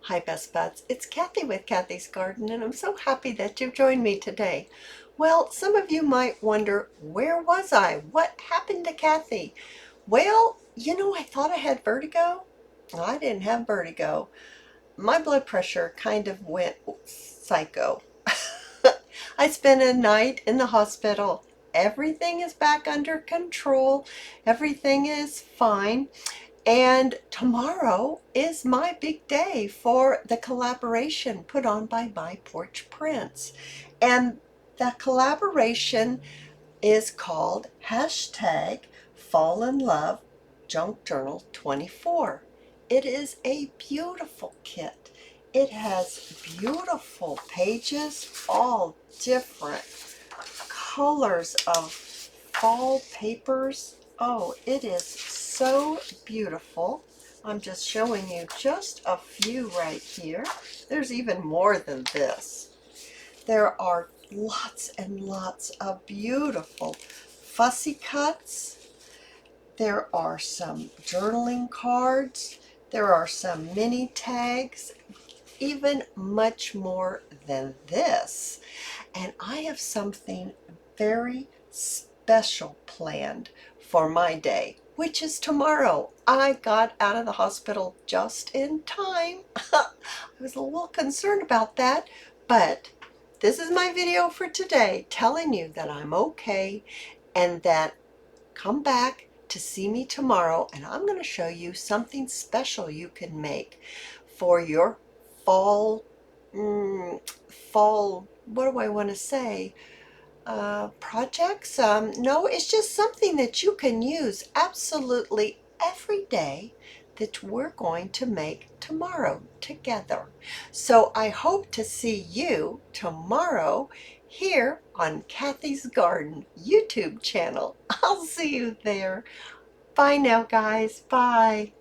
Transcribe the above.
Hi Best Buds, it's Cathy with Cathy's Garden, and I'm so happy that you've joined me today. Well, some of you might wonder, where was I? What happened to Cathy? Well, I thought I had vertigo. I didn't have vertigo. My blood pressure kind of went psycho. I spent a night in the hospital. Everything is back under control. Everything is fine. And tomorrow is my big day for the collaboration put on by my Porch Prints. And the collaboration is called hashtag Fall in Love Junk Journal 24. It is a beautiful kit. It has beautiful pages, all different colors of fall papers. Oh, it is so beautiful. I'm just showing you just a few right here. There's even more than this. There are lots and lots of beautiful fussy cuts. There are some journaling cards. There are some mini tags, even much more than this. And I have something very special planned for my day, which is tomorrow. I got out of the hospital just in time. I was a little concerned about that, but this is my video for today, telling you that I'm okay and that come back to see me tomorrow, and I'm going to show you something special you can make for your fall, what do I want to say? Projects? No, it's just something that you can use absolutely every day that we're going to make tomorrow together. So I hope to see you tomorrow here on Cathy's Garden YouTube channel. I'll see you there. Bye now, guys. Bye.